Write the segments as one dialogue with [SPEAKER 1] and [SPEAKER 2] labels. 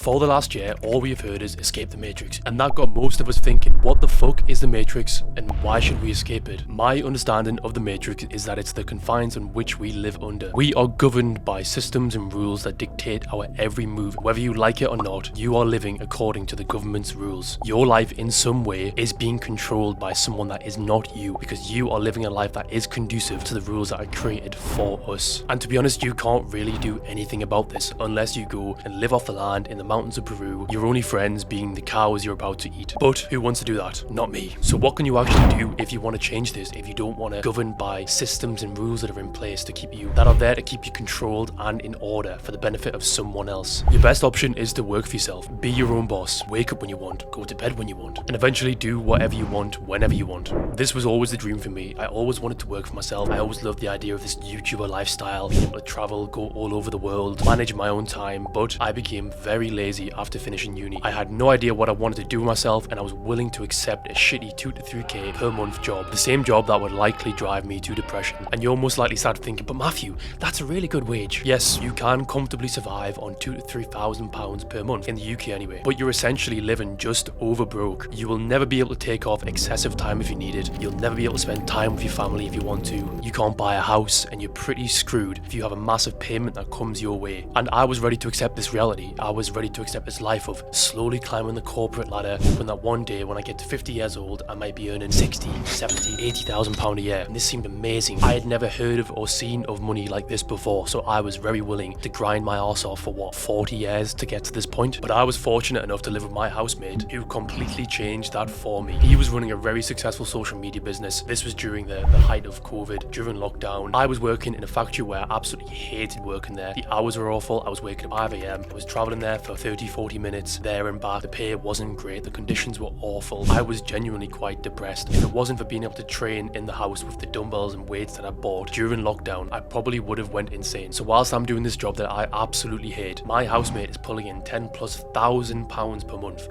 [SPEAKER 1] For the last year, all we have heard is escape the Matrix, and that got most of us thinking, what the fuck is the Matrix and why should we escape it? My understanding of the Matrix is that it's the confines on which we live under. We are governed by systems and rules that dictate our every move. Whether you like it or not, you are living according to the government's rules. Your life in some way is being controlled by someone that is not you, because you are living a life that is conducive to the rules that are created for us. And to be honest, you can't really do anything about this unless you go and live off the land in the mountains of Peru, your only friends being the cows you're about to eat. But who wants to do that? Not me. So what can you actually do if you want to change this, if you don't want to govern by systems and rules that are in place to keep you, that are there to keep you controlled and in order for the benefit of someone else? Your best option is to work for yourself. Be your own boss. Wake up when you want, go to bed when you want, and eventually do whatever you want whenever you want. This was always the dream for me. I always wanted to work for myself. I always loved the idea of this YouTuber lifestyle, being able to travel, go all over the world, manage my own time, but I became very lazy after finishing uni. I had no idea what I wanted to do with myself, and I was willing to accept a shitty 2 to 3k per month job, the same job that would likely drive me to depression. And you're most likely started thinking, but Matthew, that's a really good wage. Yes, you can comfortably survive on £2,000 to £3,000 per month in the UK anyway, but you're essentially living just over broke. You will never be able to take off excessive time if you need it. You'll never be able to spend time with your family if you want to. You can't buy a house, and you're pretty screwed if you have a massive payment that comes your way. And I was ready to accept this reality. I was ready to accept this life of slowly climbing the corporate ladder, hoping that one day when I get to 50 years old, I might be earning 60, 70, 80,000 pound a year. And this seemed amazing. I had never heard of or seen of money like this before, so I was very willing to grind my arse off for 40 years to get to this point. But I was fortunate enough to live with my housemate who completely changed that for me. He was running a very successful social media business. This was during the height of COVID, during lockdown. I was working in a factory where I absolutely hated working there. The hours were awful. I was waking up at 5 a.m. I was traveling there for 30-40 minutes there and back. The pay wasn't great. The conditions were awful. I was genuinely quite depressed. If it wasn't for being able to train in the house with the dumbbells and weights that I bought during lockdown, I probably would have went insane. So whilst I'm doing this job that I absolutely hate, my housemate is pulling in £10,000+ per month.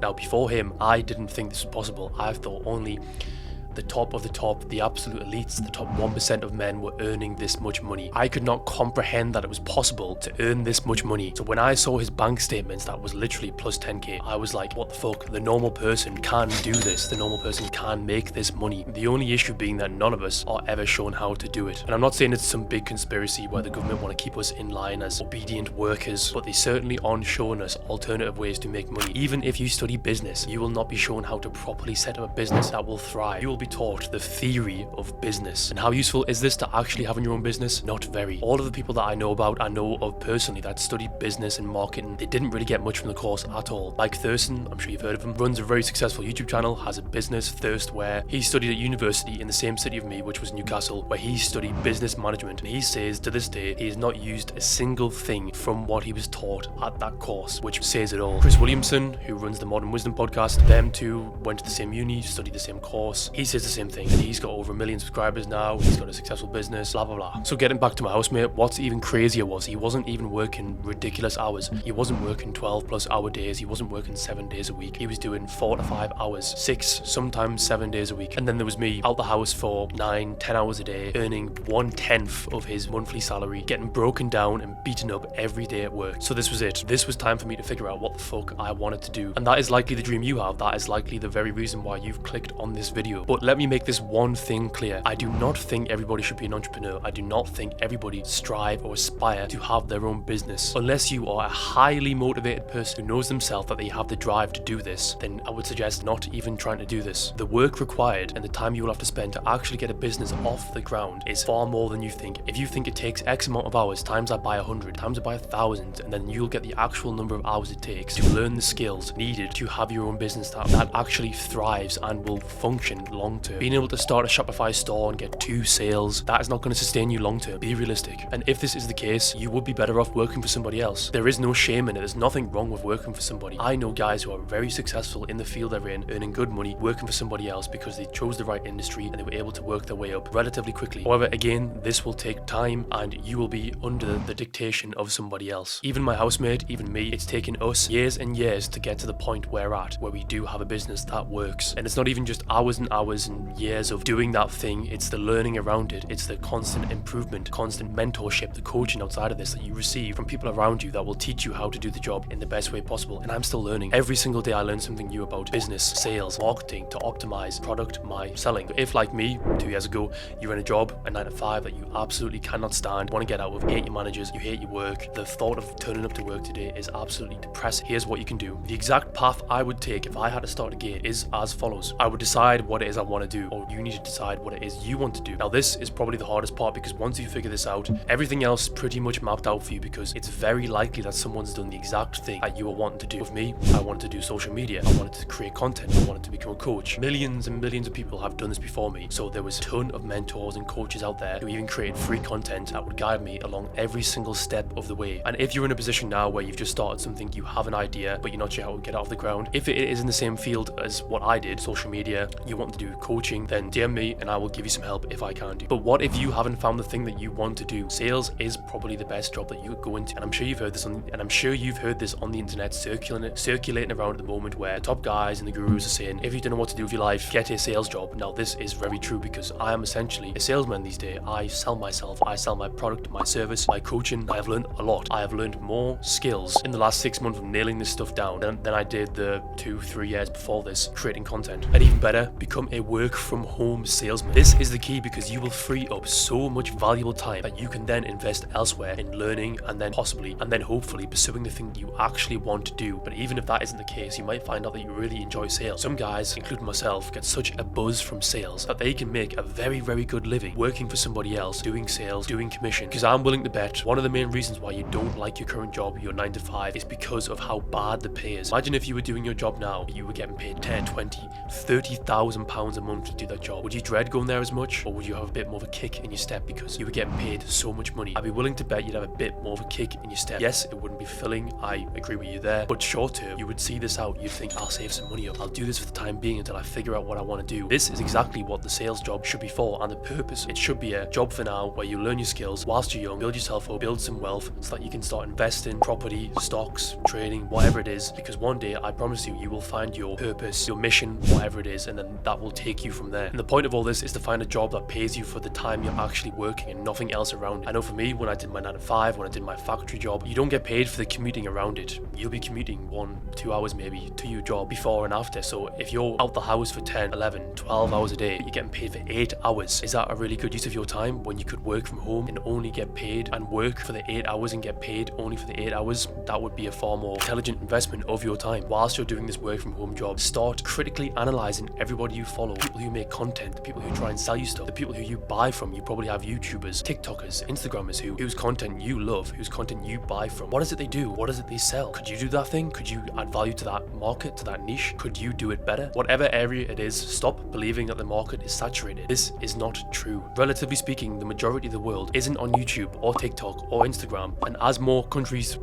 [SPEAKER 1] Now, before him, I didn't think this was possible. I thought only the top of the top, the absolute elites, the top 1% of men were earning this much money. I could not comprehend that it was possible to earn this much money. So when I saw his bank statements that was literally plus 10k, I was like, what the fuck? The normal person can do this. The normal person can make this money. The only issue being that none of us are ever shown how to do it. And I'm not saying it's some big conspiracy where the government want to keep us in line as obedient workers, but they certainly aren't showing us alternative ways to make money. Even if you study business, you will not be shown how to properly set up a business that will thrive. You will be taught the theory of business. And how useful is this to actually having your own business? Not very. All of the people that I know about, I know of personally that studied business and marketing, they didn't really get much from the course at all. Like Thurston, I'm sure you've heard of him, runs a very successful YouTube channel, has a business, Thirstware. He studied at university in the same city of me, which was Newcastle, where he studied business management. And he says to this day, he has not used a single thing from what he was taught at that course, which says it all. Chris Williamson, who runs the Modern Wisdom podcast, them two went to the same uni, studied the same course. He says the same thing, and he's got over 1 million subscribers now. He's got a successful business, blah blah blah. So getting back to my housemate, what's even crazier was he wasn't even working ridiculous hours. He wasn't working 12+ hour days. He wasn't working 7 days a week. He was doing 4 to 5 hours, 6, sometimes 7 days a week. And then there was me out the house for 9-10 hours a day, earning 1/10 of his monthly salary, getting broken down and beaten up every day at work. So this was it. This was time for me to figure out what the fuck I wanted to do. And that is likely the dream you have. That is likely the very reason why you've clicked on this video. But let me make this one thing clear. I do not think everybody should be an entrepreneur. I do not think everybody strive or aspire to have their own business. Unless you are a highly motivated person who knows themselves that they have the drive to do this, then I would suggest not even trying to do this. The work required and the time you will have to spend to actually get a business off the ground is far more than you think. If you think it takes X amount of hours, times that by 100, times it by 1,000, and then you'll get the actual number of hours it takes to learn the skills needed to have your own business that actually thrives and will function long term. Being able to start a Shopify store and get 2 sales, that is not going to sustain you long term. Be realistic. And if this is the case, you would be better off working for somebody else. There is no shame in it. There's nothing wrong with working for somebody. I know guys who are very successful in the field they're in, earning good money, working for somebody else because they chose the right industry and they were able to work their way up relatively quickly. However, again, this will take time and you will be under the dictation of somebody else. Even my housemate, even me, it's taken us years and years to get to the point we're at, where we do have a business that works. And it's not even just hours and hours years and years of doing that thing. It's the learning around it. It's the constant improvement, constant mentorship, the coaching outside of this that you receive from people around you that will teach you how to do the job in the best way possible. And I'm still learning. Every single day I learn something new about business, sales, marketing, to optimize product my selling. If, like me, 2 years ago, you're in a job, a 9 to 5 that you absolutely cannot stand, want to get out of, hate your managers, you hate your work, the thought of turning up to work today is absolutely depressing. Here's what you can do. The exact path I would take if I had to start again is as follows. I would decide what it is I want to do, or you need to decide what it is you want to do. Now, this is probably the hardest part, because once you figure this out, everything else is pretty much mapped out for you, because it's very likely that someone's done the exact thing that you were wanting to do. With me, I wanted to do social media, I wanted to create content, I wanted to become a coach. Millions and millions of people have done this before me, so there was a ton of mentors and coaches out there who even created free content that would guide me along every single step of the way. And if you're in a position now where you've just started something, you have an idea, but you're not sure how to get it off the ground, if it is in the same field as what I did, social media, you want to do coaching, then DM me and I will give you some help if I can do. But what if you haven't found the thing that you want to do? Sales is probably the best job that you could go into, and I'm sure you've heard this on the internet circulating around at the moment, where the top guys and the gurus are saying, if you don't know what to do with your life, get a sales job. Now, this is very true, because I am essentially a salesman these days. I sell myself, I sell my product, my service, my coaching. I have learned a lot. I have learned more skills in the last 6 months of nailing this stuff down than I did the 2-3 years before this, creating content. And even better, become a work from home salesman. This is the key, because you will free up so much valuable time that you can then invest elsewhere in learning, and then hopefully pursuing the thing that you actually want to do. But even if that isn't the case, you might find out that you really enjoy sales. Some guys, including myself, get such a buzz from sales that they can make a very, very good living working for somebody else, doing sales, doing commission. Because I'm willing to bet one of the main reasons why you don't like your current job, your 9 to 5, is because of how bad the pay is. Imagine if you were doing your job now, you were getting paid 10, 20, 30,000 pounds a month to do that job. Would you dread going there as much, or would you have a bit more of a kick in your step because you were getting paid so much money? I'd be willing to bet you'd have a bit more of a kick in your step. Yes, it wouldn't be fulfilling, I agree with you there, but short term, you would see this out, you'd think, I'll save some money up, I'll do this for the time being until I figure out what I want to do. This is exactly what the sales job should be for, and the purpose. It should be a job for now where you learn your skills whilst you're young, build yourself up, build some wealth, so that you can start investing, property, stocks, trading, whatever it is, because one day, I promise you, you will find your purpose, your mission, whatever it is, and then that will take you from there. And the point of all this is to find a job that pays you for the time you're actually working and nothing else around it. I know for me, when I did my 9 to 5, when I did my factory job, you don't get paid for the commuting around it. You'll be commuting 1-2 hours maybe to your job before and after. So if you're out the house for 10, 11, 12 hours a day, you're getting paid for 8 hours. Is that a really good use of your time when you could work from home and only get paid and work for the 8 hours and get paid only for the 8 hours? That would be a far more intelligent investment of your time. Whilst you're doing this work from home job, start critically analyzing everybody you follow, people who make content, the people who try and sell you stuff, the people who you buy from. You probably have YouTubers, TikTokers, Instagrammers whose content you love, whose content you buy from. What is it they do? What is it they sell? Could you do that thing? Could you add value to that market, to that niche? Could you do it better? Whatever area it is, stop believing that the market is saturated. This is not true. Relatively speaking, the majority of the world isn't on YouTube or TikTok or Instagram, and as more countries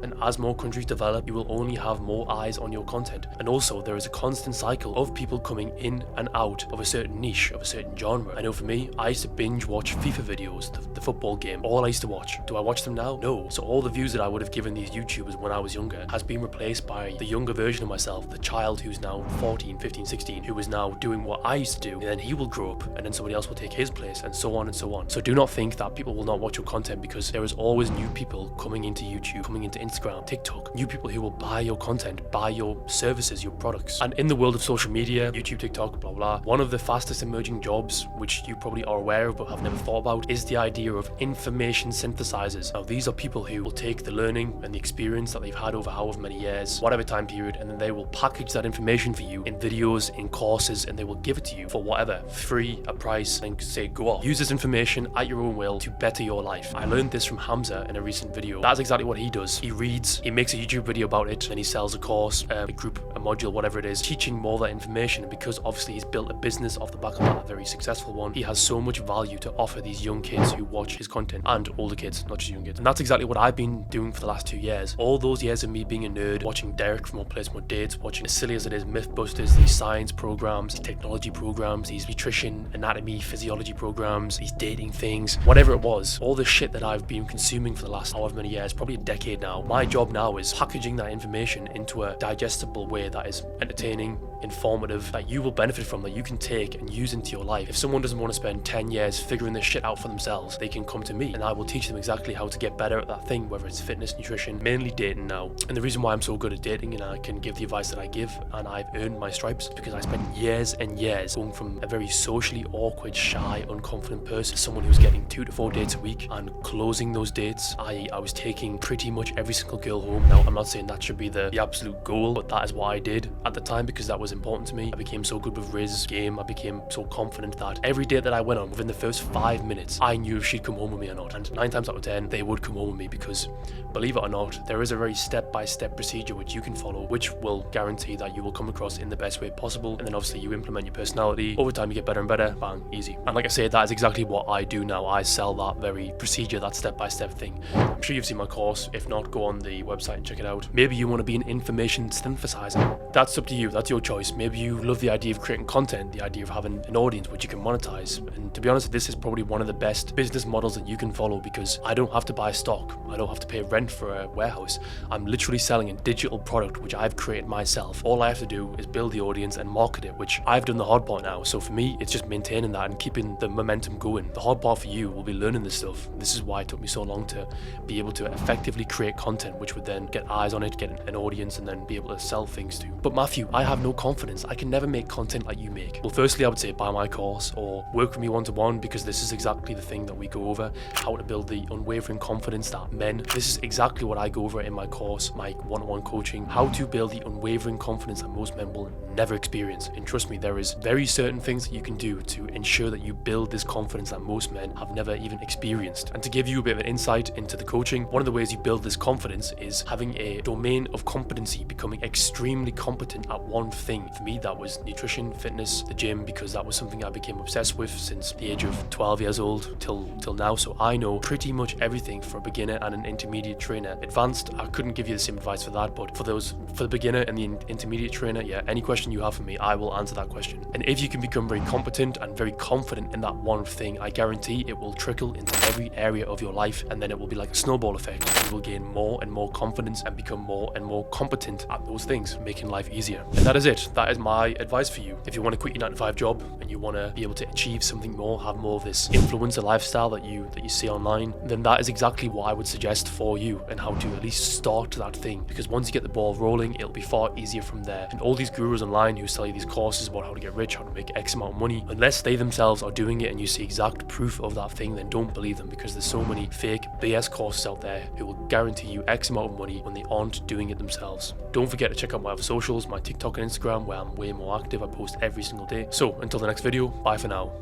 [SPEAKER 1] develop, you will only have more eyes on your content. And also, there is a constant cycle of people coming in and out of a certain niche, of a certain genre. I know for me, I used to binge watch FIFA videos, the football game, all I used to watch. Do I watch them now? No. So all the views that I would have given these YouTubers when I was younger has been replaced by the younger version of myself, the child who's now 14, 15, 16, who is now doing what I used to do, and then he will grow up, and then somebody else will take his place, and so on and so on. So do not think that people will not watch your content, because there is always new people coming into YouTube, coming into Instagram, TikTok, new people who will buy your content, buy your services, your products. And in the world of social media, YouTube, TikTok, blah, blah, one of the fastest emerging jobs, which you probably are aware of but have never thought about, is the idea of information synthesizers. Now, these are people who will take the learning and the experience that they've had over however many years, whatever time period, and then they will package that information for you in videos, in courses, and they will give it to you for whatever, free, a price, and say, go off. Use this information at your own will to better your life. I learned this from Hamza in a recent video. That's exactly what he does. He reads, he makes a YouTube video about it, and he sells a course, a group, a module, whatever it is, teaching more of that information. And because obviously he's built a business off the back of that, a very successful one, he has so much value to offer these young kids who watch his content, and older kids, not just young kids. And that's exactly what I've been doing for the last 2 years. All those years of me being a nerd, watching Derek from More Place More Dates, watching, as silly as it is, Mythbusters, these science programs, these technology programs, these nutrition, anatomy, physiology programs, these dating things, whatever it was, all the shit that I've been consuming for the last however many years, probably a decade now. My job now is packaging that information into a digestible way that is entertaining, informative, that you will benefit from, that you can take take and use into your life. If someone doesn't want to spend 10 years figuring this shit out for themselves, they can come to me and I will teach them exactly how to get better at that thing, whether it's fitness, nutrition, mainly dating now. And the reason why I'm so good at dating and I can give the advice that I give and I've earned my stripes is because I spent years and years going from a very socially awkward, shy, unconfident person to someone who's getting 2 to 4 dates a week and closing those dates. I was taking pretty much every single girl home. Now, I'm not saying that should be the absolute goal, but that is what I did at the time because that was important to me. I became so good with Riz game. I became so confident that every date that I went on, within the first 5 minutes, I knew if she'd come home with me or not. And 9 times out of 10, they would come home with me because, believe it or not, there is a very step-by-step procedure which you can follow, which will guarantee that you will come across in the best way possible. And then obviously you implement your personality. Over time, you get better and better. Bang, easy. And like I said, that is exactly what I do now. I sell that very procedure, that step-by-step thing. I'm sure you've seen my course. If not, go on the website and check it out. Maybe you want to be an information synthesizer. That's up to you. That's your choice. Maybe you love the idea of creating content, the idea of having an audience which you can monetize. And to be honest, this is probably one of the best business models that you can follow because I don't have to buy stock. I don't have to pay rent for a warehouse. I'm literally selling a digital product which I've created myself. All I have to do is build the audience and market it, which I've done the hard part now. So for me, it's just maintaining that and keeping the momentum going. The hard part for you will be learning this stuff. This is why it took me so long to be able to effectively create content, which would then get eyes on it, get an audience, and then be able to sell things to. But Matthew, I have no confidence. I can never make content like you make. Well, firstly, I would say buy my course or work with me one-to-one because this is exactly the thing that we go over, how to build the unwavering confidence that men, this is exactly what I go over in my course, my one-on-one coaching, how to build the unwavering confidence that most men will never experience. And trust me, there is very certain things that you can do to ensure that you build this confidence that most men have never even experienced. And to give you a bit of an insight into the coaching, one of the ways you build this confidence is having a domain of competency, becoming extremely competent at one thing. For me, that was nutrition, fitness, the gym, because that was something I became obsessed with since the age of 12 years old till now. So I know pretty much everything for a beginner and an intermediate trainer. Advanced, I couldn't give you the same advice for that, but for the beginner and the intermediate trainer, yeah, any question you have for me, I will answer that question. And if you can become very competent and very confident in that one thing, I guarantee it will trickle into every area of your life, and then it will be like a snowball effect. You will gain more and more confidence and become more and more competent at those things, making life easier. And that is it. That is my advice for you. If you want to quit your 9-to-5 job and you want to be able to achieve something more, have more of this influencer lifestyle that you see online, then that is exactly what I would suggest for you and how to at least start that thing. Because once you get the ball rolling, it'll be far easier from there. And all these gurus online who sell you these courses about how to get rich, how to make X amount of money, unless they themselves are doing it and you see exact proof of that thing, then don't believe them, because there's so many fake BS courses out there who will guarantee you X amount of money when they aren't doing it themselves. Don't forget to check out my other socials, my TikTok and Instagram, where I'm way more active. I post every single day. So until the next video, bye for now.